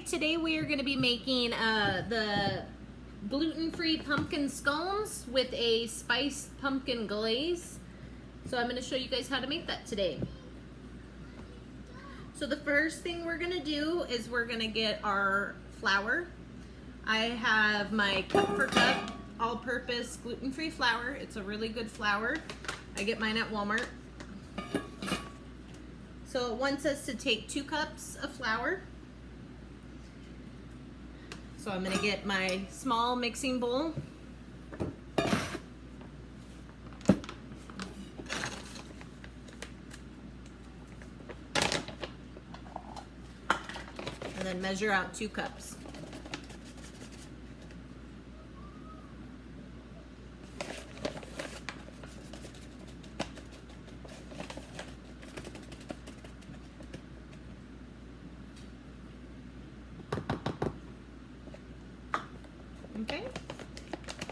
Okay, today we are going to be making the gluten-free pumpkin scones with a spiced pumpkin glaze. So I'm going to show you guys how to make that today. So the first thing we're going to do is we're going to get our flour. I have my cup for cup all-purpose gluten-free flour. It's a really good flour. I get mine at Walmart. So it wants us to take 2 cups of flour. So I'm going to get my small mixing bowl. And then measure out 2 cups. Okay,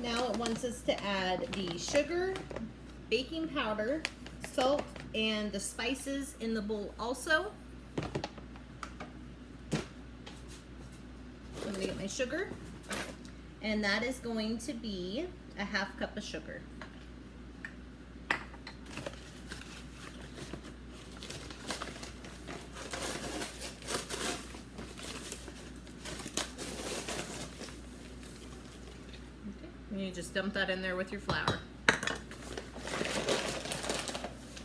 now it wants us to add the sugar, baking powder, salt, and the spices in the bowl also. I'm going to get my sugar, and that is going to be a 1/2 cup of sugar. And you just dump that in there with your flour.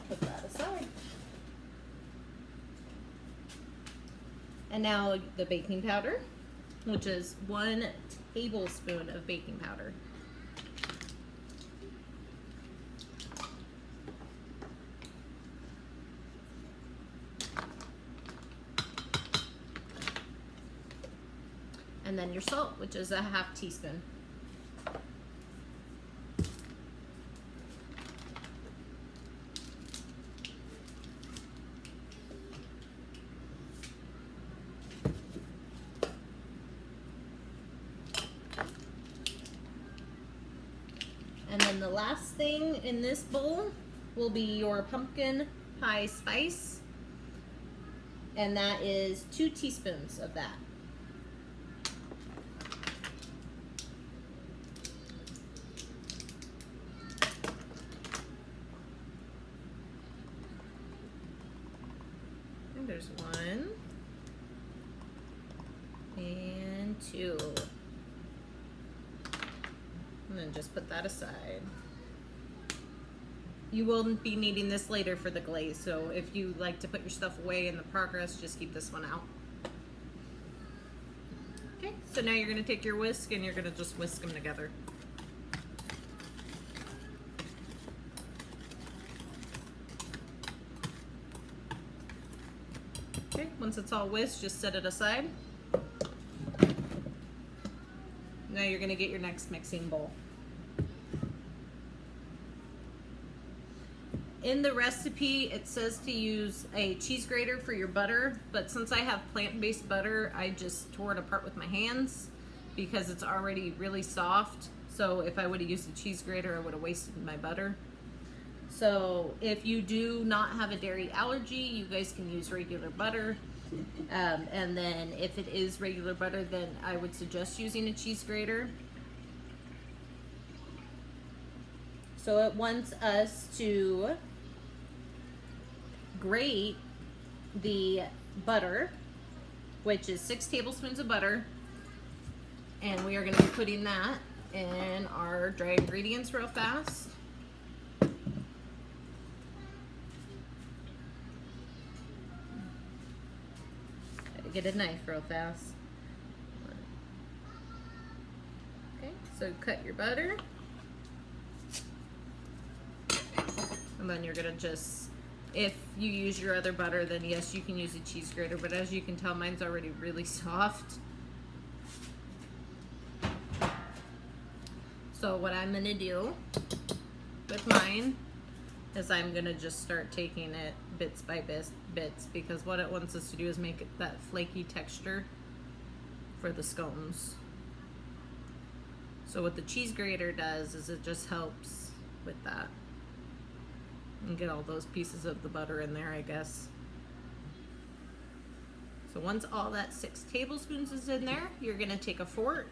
Put that aside. And now the baking powder, which is 1 tablespoon of baking powder. And then your salt, which is a 1/2 teaspoon. And then the last thing in this bowl will be your pumpkin pie spice, and that is 2 teaspoons of that. And there's 1 and 2. And then just put that aside. You will be needing this later for the glaze, so if you like to put your stuff away in the progress, just keep this one out. Okay, so now you're going to take your whisk and you're going to just whisk them together. Okay, once it's all whisked, just set it aside. Now you're going to get your next mixing bowl. In the recipe, it says to use a cheese grater for your butter, but since I have plant-based butter, I just tore it apart with my hands because it's already really soft. So if I would have used a cheese grater, I would have wasted my butter. So if you do not have a dairy allergy, you guys can use regular butter. And then if it is regular butter, then I would suggest using a cheese grater. So it wants us to grate the butter, which is 6 tablespoons of butter, and we are going to be putting that in our dry ingredients real fast. Get a knife real fast. Okay, so cut your butter. And then you're gonna just, if you use your other butter, then yes, you can use a cheese grater, but as you can tell, mine's already really soft. So what I'm gonna do with mine is I'm gonna just start taking it bits by bits, because what it wants us to do is make it that flaky texture for the scones. So what the cheese grater does is it just helps with that and get all those pieces of the butter in there, I guess. So once all that 6 tablespoons is in there, you're gonna take a fork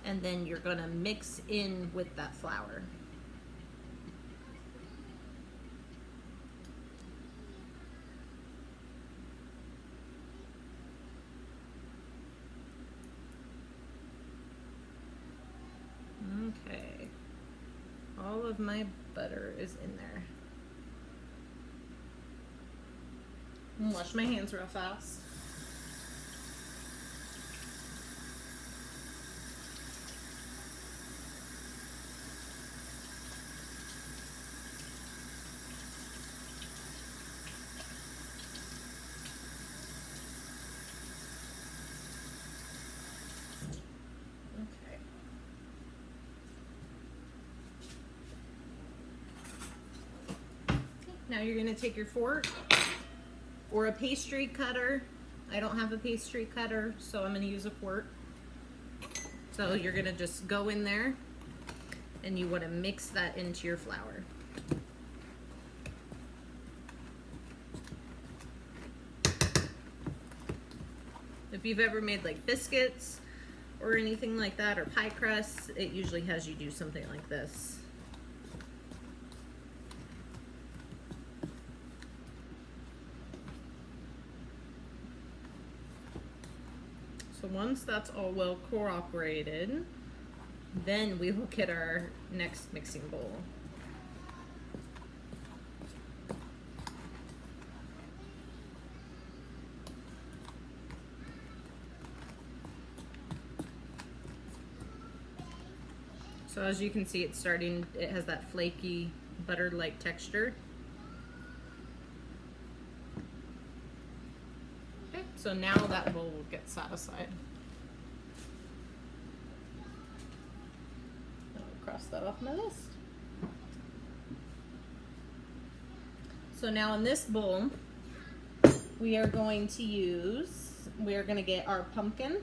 and then you're gonna mix in with that flour. Okay, all of my butter is in there. I'm gonna wash my hands real fast. Now you're going to take your fork or a pastry cutter. I don't have a pastry cutter, so I'm going to use a fork. So you're going to just go in there and you want to mix that into your flour. If you've ever made like biscuits or anything like that, or pie crusts, it usually has you do something like this. So once that's all well cooperated, then we will get our next mixing bowl. So as you can see, it has that flaky butter-like texture. Okay, so now that bowl will get set aside. I'll cross that off my list. So now in this bowl, we are going to get our pumpkin.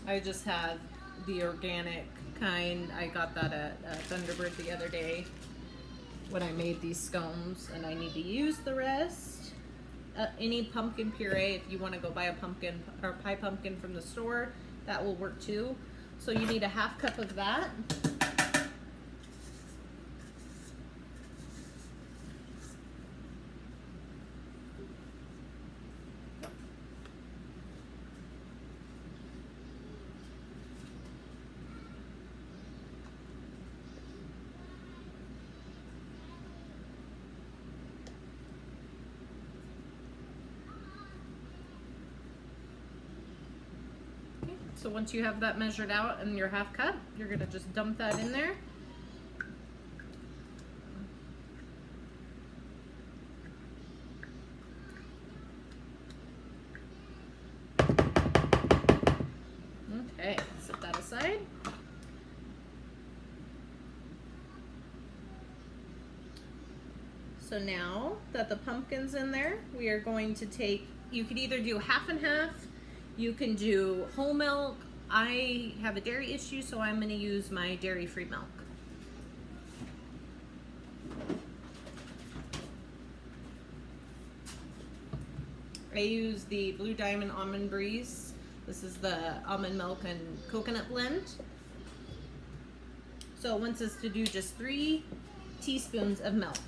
I just have the organic kind. I got that at Thunderbird the other day when I made these scones, and I need to use the rest. Any pumpkin puree, if you want to go buy a pumpkin or pie pumpkin from the store, that will work too. So you need a 1/2 cup of that. So once you have that measured out in your 1/2 cup, you're gonna just dump that in there. Okay, set that aside. So now that the pumpkin's in there, we are going to take, you could either do 1/2 and 1/2, you can do whole milk. I have a dairy issue, so I'm going to use my dairy-free milk. I use the Blue Diamond Almond Breeze. This is the almond milk and coconut blend. So it wants us to do just 3 teaspoons of milk.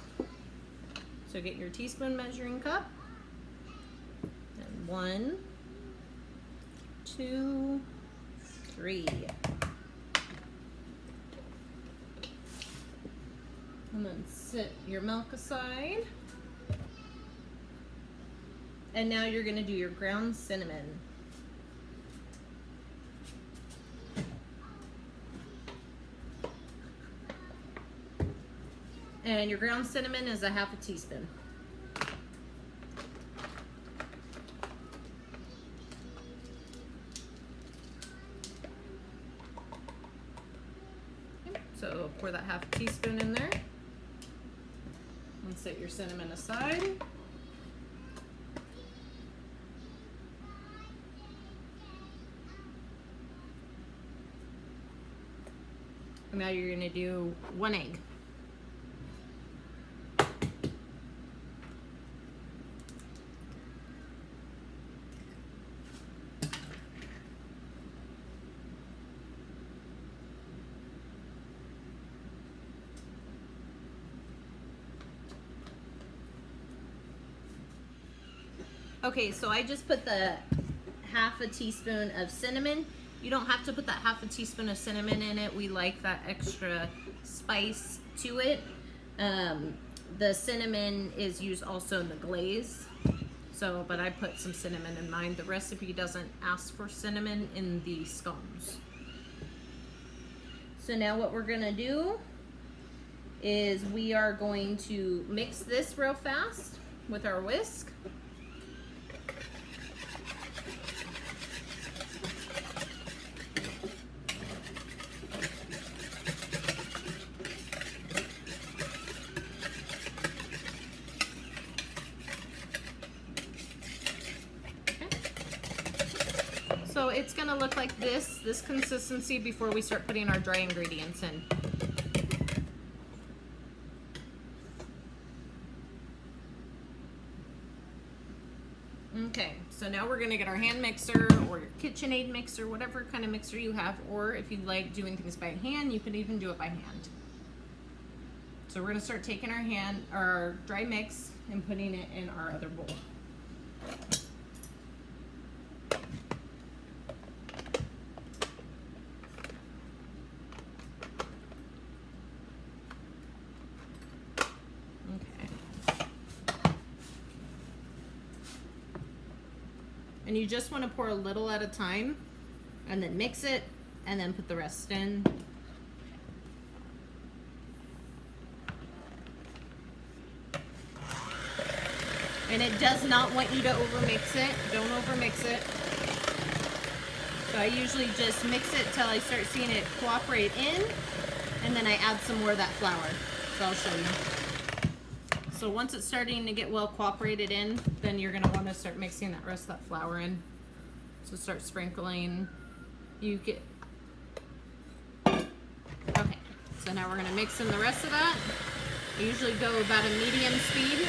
So get your teaspoon measuring cup. And 1, 2, 3. And then set your milk aside. And now you're going to do your ground cinnamon. And your ground cinnamon is a 1/2 teaspoon. Okay, so pour that 1/2 teaspoon in there. And set your cinnamon aside. And Now you're gonna do 1 egg. Okay, so I just put the half a teaspoon of cinnamon. You don't have to put that half a teaspoon of cinnamon in it. We like that extra spice to it. The cinnamon is used also in the glaze. So, but I put some cinnamon in mine. The recipe doesn't ask for cinnamon in the scones. So now what we're gonna do is we are going to mix this real fast with our whisk. So it's gonna look like this consistency before we start putting our dry ingredients in. Okay, so now we're gonna get our hand mixer or your KitchenAid mixer, whatever kind of mixer you have, or if you like doing things by hand, you can even do it by hand. So we're gonna start taking our dry mix and putting it in our other bowl. And you just want to pour a little at a time and then mix it and then put the rest in. And it does not want you to overmix it. Don't overmix it. So I usually just mix it till I start seeing it cooperate in, and then I add some more of that flour. So I'll show you. So once it's starting to get well cooperated in, then you're gonna wanna start mixing that rest of that flour in. So start sprinkling. Okay, so now we're gonna mix in the rest of that. I usually go about a medium speed.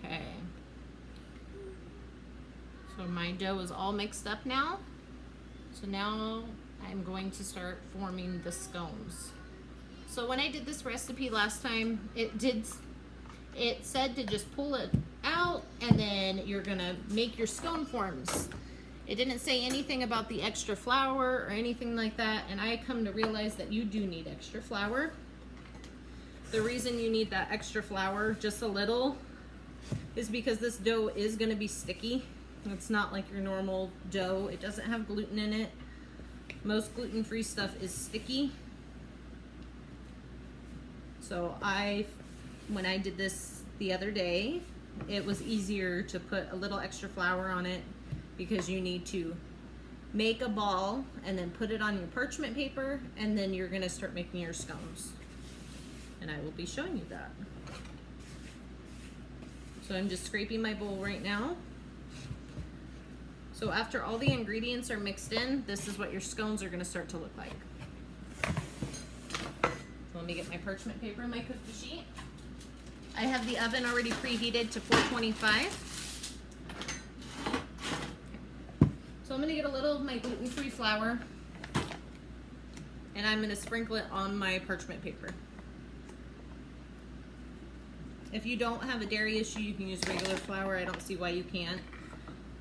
Okay, so my dough is all mixed up now. So now I'm going to start forming the scones. So when I did this recipe last time, it said to just pull it out and then you're gonna make your scone forms. It didn't say anything about the extra flour or anything like that, and I come to realize that you do need extra flour. The reason you need that extra flour, just a little, is because this dough is going to be sticky. It's not like your normal dough. It doesn't have gluten in it. Most gluten-free stuff is sticky. So when I did this the other day, it was easier to put a little extra flour on it because you need to make a ball and then put it on your parchment paper, and then you're going to start making your scones. And I will be showing you that. So I'm just scraping my bowl right now. So after all the ingredients are mixed in, this is what your scones are gonna start to look like. So let me get my parchment paper and my cookie sheet. I have the oven already preheated to 425. So I'm gonna get a little of my gluten-free flour and I'm gonna sprinkle it on my parchment paper. If you don't have a dairy issue, you can use regular flour. I don't see why you can't.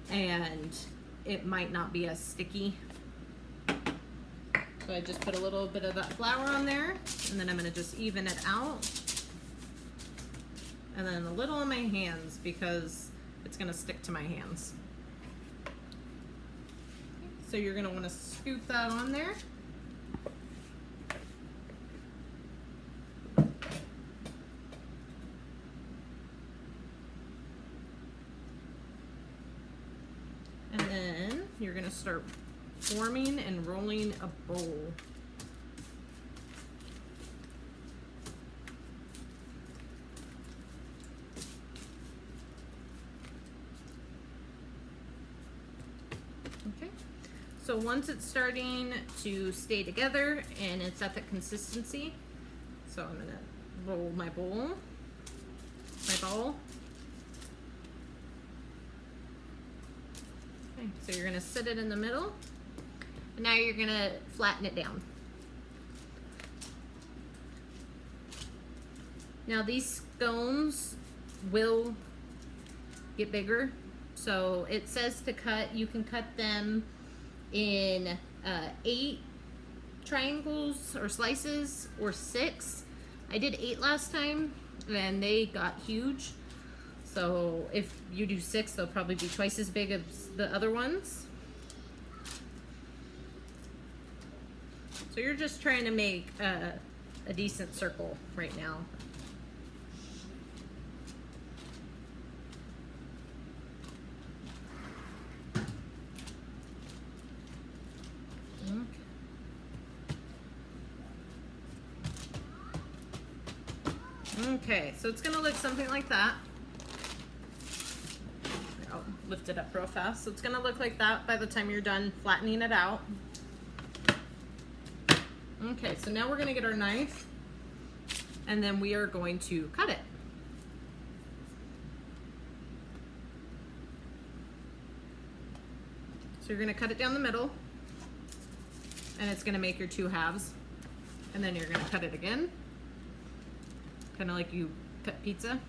And it might not be as sticky. So I just put a little bit of that flour on there, and then I'm gonna just even it out. And then a little on my hands because it's gonna stick to my hands. So you're gonna wanna scoop that on there. And then you're gonna start forming and rolling a bowl. Okay, so once it's starting to stay together and it's at the consistency, so I'm gonna roll my bowl, my ball. Okay, so you're gonna sit it in the middle, and now you're gonna flatten it down. Now these scones will get bigger, so it says to cut, you can cut them in 8 triangles or slices or 6. I did 8 last time and they got huge. So if you do 6, they'll probably be twice as big as the other ones. So you're just trying to make a decent circle right now. Okay, so it's gonna look something like that. I'll lift it up real fast. So it's gonna look like that by the time you're done flattening it out. Okay, so now we're gonna get our knife and then we are going to cut it. So you're gonna cut it down the middle and it's gonna make your 2 halves. And then you're gonna cut it again, kind of like you cut pizza.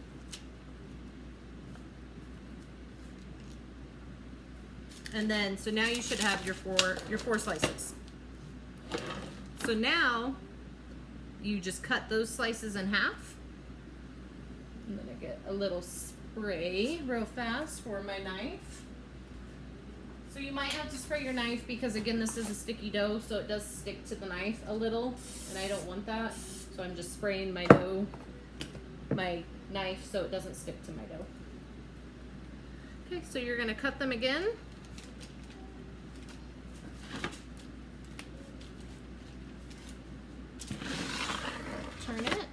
And then, so now you should have your four slices. So now you just cut those slices in half. I'm gonna get a little spray real fast for my knife. So you might have to spray your knife because again, this is a sticky dough, so it does stick to the knife a little, and I don't want that. So I'm just spraying my dough, my knife, so it doesn't stick to my dough. Okay, so you're gonna cut them again. Turn it.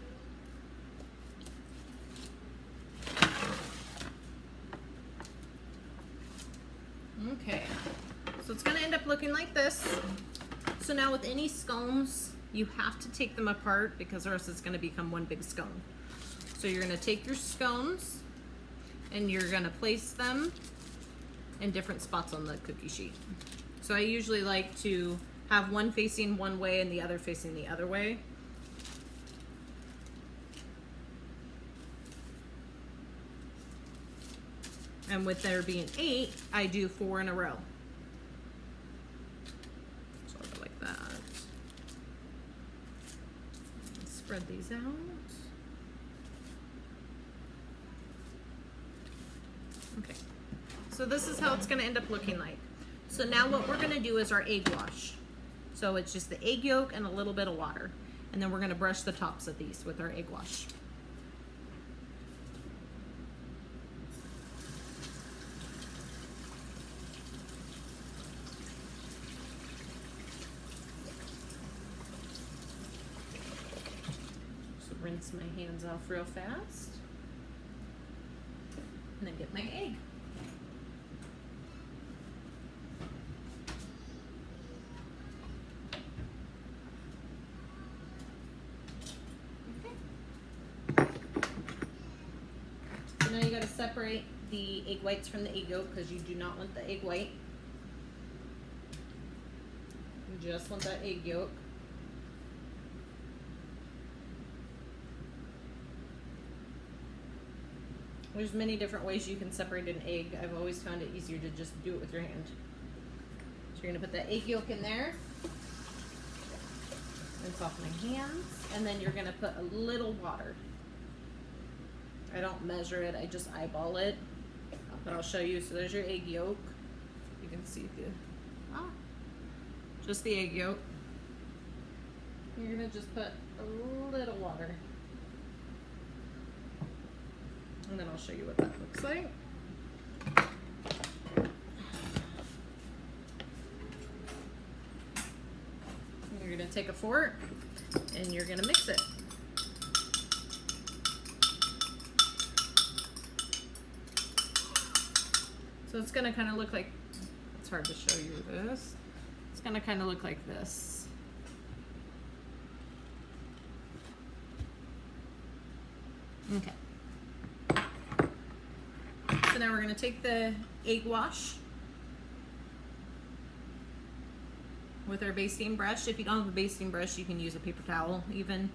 Okay, so it's gonna end up looking like this. So now with any scones, you have to take them apart because or else it's gonna become one big scone. So you're gonna take your scones and you're gonna place them in different spots on the cookie sheet. So I usually like to have one facing one way and the other facing the other way. And with there being 8, I do 4 in a row. So I'll go like that. Spread these out. Okay, so this is how it's gonna end up looking like. So now what we're gonna do is our egg wash. So it's just the egg yolk and a little bit of water. And then we're gonna brush the tops of these with our egg wash. Rinse my hands off real fast and then get my egg. Okay. So now you got to separate the egg whites from the egg yolk because you do not want the egg white. You just want that egg yolk. There's many different ways you can separate an egg. I've always found it easier to just do it with your hand. So you're gonna put the egg yolk in there. Rinse off my hands. And then you're gonna put a little water. I don't measure it, I just eyeball it. But I'll show you. So there's your egg yolk. You can see just the egg yolk. You're gonna just put a little water. And then I'll show you what that looks like. gonna take a fork and you're gonna mix it. So it's gonna kind of look like, it's hard to show you this. It's gonna kind of look like this. Okay. So now we're gonna take the egg wash with our basting brush. If you don't have a basting brush, you can use a paper towel even.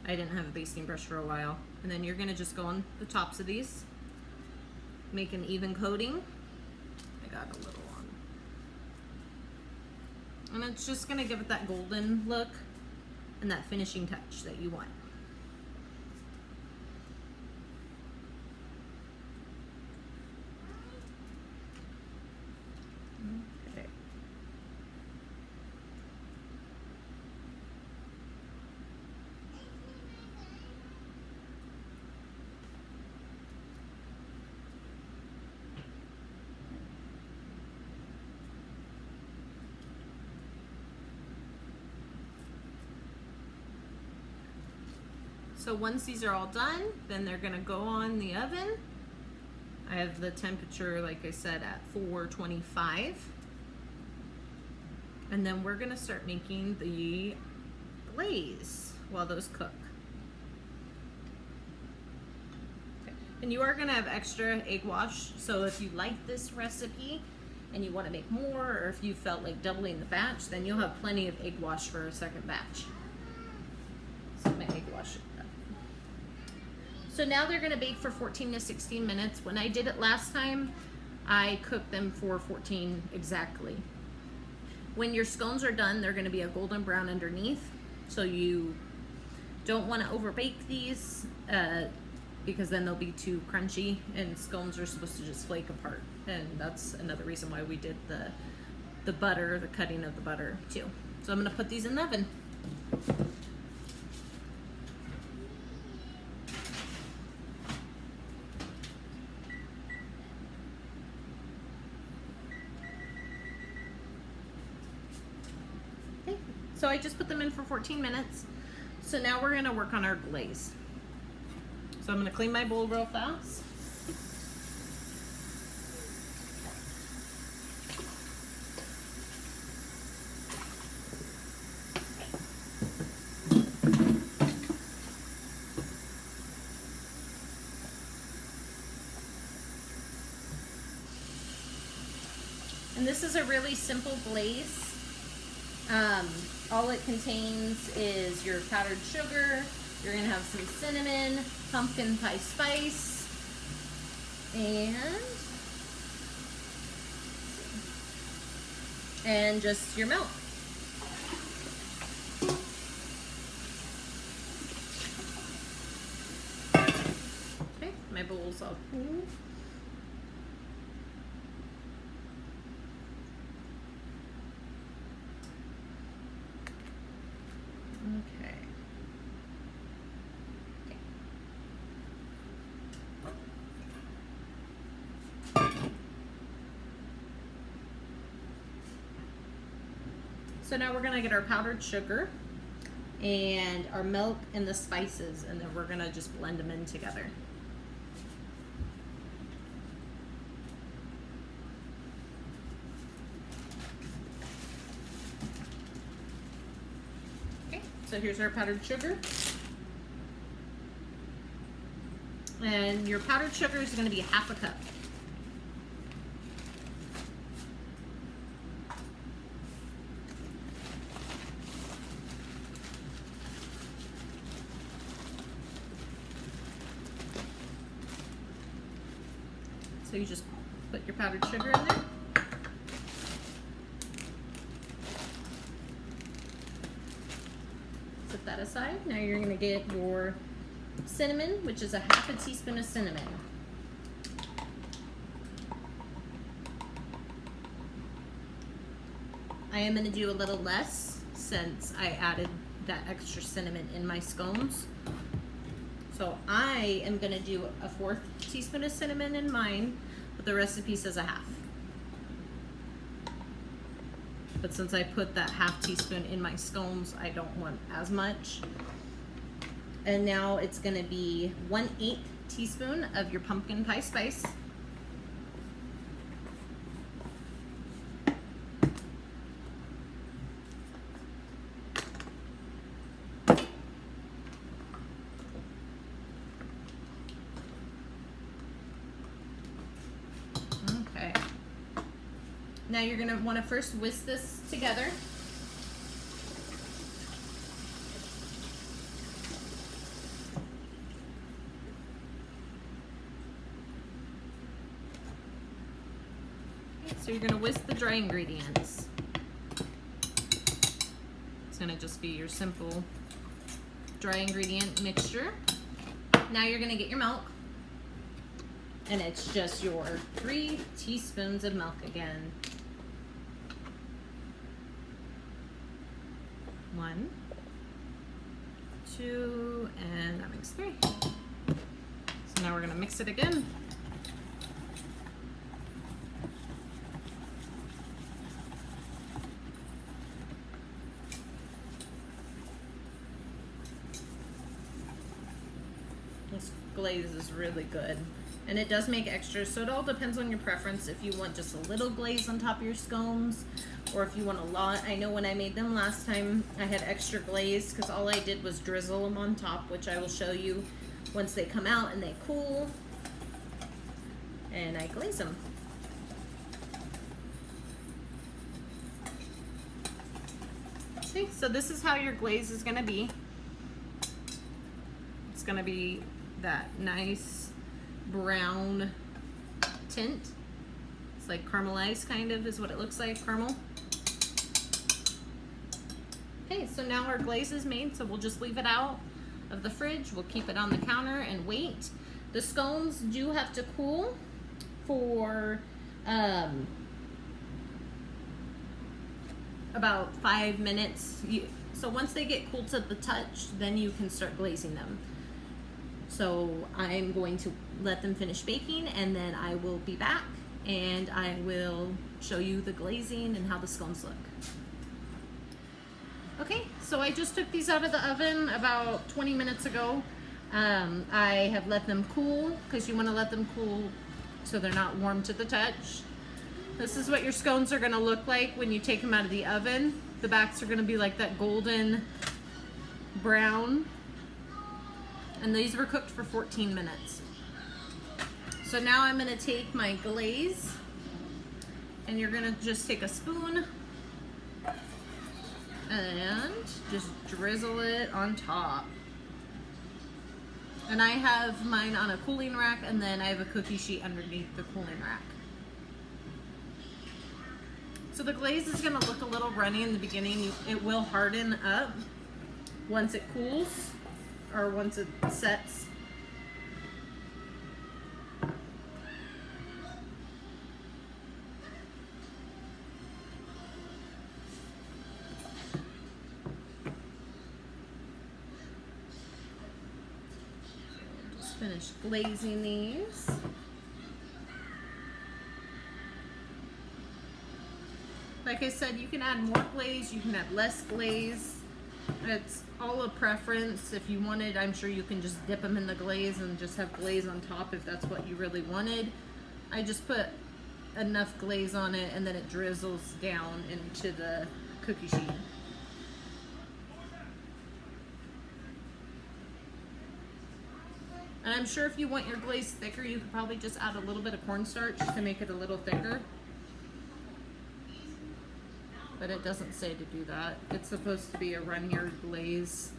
I didn't have a basting brush for a while. And then you're gonna just go on the tops of these, make an even coating. I got a little on. And it's just gonna give it that golden look and that finishing touch that you want. Okay. So once these are all done, then they're gonna go on the oven. I have the temperature, like I said, at 425. And then we're gonna start making the glaze while those cook. Okay. And you are gonna have extra egg wash, so if you like this recipe and you wanna make more, or if you felt like doubling the batch, then you'll have plenty of egg wash for a second batch. So my egg wash. So now they're gonna bake for 14 to 16 minutes. When I did it last time, I cooked them for 14 exactly. When your scones are done, they're gonna be a golden brown underneath. So you don't wanna overbake these because then they'll be too crunchy, and scones are supposed to just flake apart. And that's another reason why we did the butter, the cutting of the butter too. So I'm gonna put these in the oven. So I just put them in for 14 minutes. So now we're gonna work on our glaze. So I'm gonna clean my bowl real fast. And this is a really simple glaze. All it contains is your powdered sugar. You're gonna have some cinnamon, pumpkin pie spice, and just your milk. Okay, my bowl's all cool. Okay. So now we're gonna get our powdered sugar and our milk and the spices, and then we're gonna just blend them in together. So here's our powdered sugar. And your powdered sugar is going to be half a cup. So you just put your powdered sugar in there. Set that aside. Now you're going to get your cinnamon, which is a half a teaspoon of cinnamon. I am going to do a little less since I added that extra cinnamon in my scones. So I am going to do a 1/4 teaspoon of cinnamon in mine, but the recipe says a half. But since I put that half teaspoon in my scones, I don't want as much. And now it's gonna be 1/8 teaspoon of your pumpkin pie spice. Okay. Now you're gonna wanna first whisk this together. So you're gonna whisk the dry ingredients. It's gonna just be your simple dry ingredient mixture. Now you're gonna get your milk, and it's just your 3 teaspoons of milk again. 1, 2, and that makes 3. So now we're gonna mix it again. This glaze is really good, and it does make extras, so it all depends on your preference. If you want just a little glaze on top of your scones, or if you want a lot. I know when I made them last time, I had extra glaze because all I did was drizzle them on top, which I will show you once they come out and they cool, and I glaze them. See, so this is how your glaze is gonna be. It's gonna be that nice brown tint. It's like caramelized kind of is what it looks like, caramel. Okay, so now our glaze is made, so we'll just leave it out of the fridge. We'll keep it on the counter and wait. The scones do have to cool for about 5 minutes. So once they get cool to the touch, then you can start glazing them. So I'm going to let them finish baking, and then I will be back and I will show you the glazing and how the scones look. Okay, so I just took these out of the oven about 20 minutes ago. I have let them cool because you want to let them cool so they're not warm to the touch. This is what your scones are going to look like when you take them out of the oven. The backs are going to be like that golden brown. And these were cooked for 14 minutes. So now I'm going to take my glaze, and you're going to just take a spoon and just drizzle it on top. And I have mine on a cooling rack, and then I have a cookie sheet underneath the cooling rack. So the glaze is going to look a little runny in the beginning. It will harden up once it cools, or once it sets. Just finish glazing these. Like I said, you can add more glaze, you can add less glaze. It's all a preference. If you wanted, I'm sure you can just dip them in the glaze and just have glaze on top if that's what you really wanted. I just put enough glaze on it, and then it drizzles down into the cookie sheet. And I'm sure if you want your glaze thicker, you could probably just add a little bit of cornstarch to make it a little thicker. But it doesn't say to do that. It's supposed to be a runnier glaze.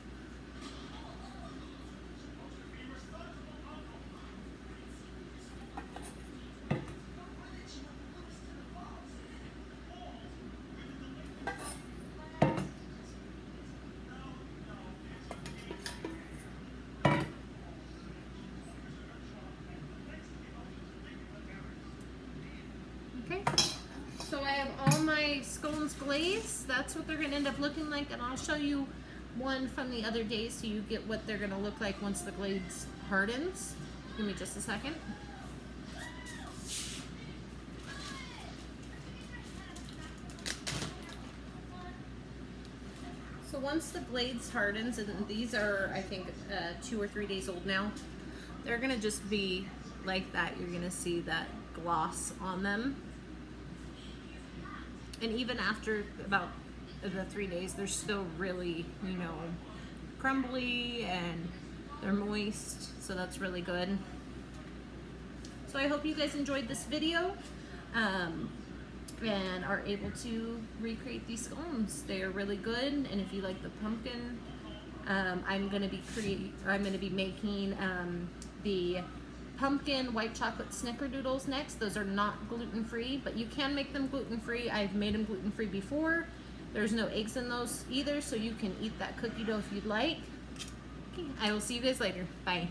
Okay. So I have all my scones glazed. That's what they're going to end up looking like, and I'll show you one from the other day so you get what they're going to look like once the glaze hardens. Give me just a second. once the glaze hardens, and these are, I think, 2 or 3 days old now, they're gonna just be like that. You're gonna see that gloss on them. And even after about the 3 days, they're still really, you know, crumbly and they're moist, so that's really good. So I hope you guys enjoyed this video and are able to recreate these scones. They are really good, and if you like the pumpkin, I'm gonna be making the pumpkin white chocolate snickerdoodles next. Those are not gluten-free, but you can make them gluten-free. I've made them gluten-free before. There's no eggs in those either, so you can eat that cookie dough if you'd like. Okay, I will see you guys later. Bye.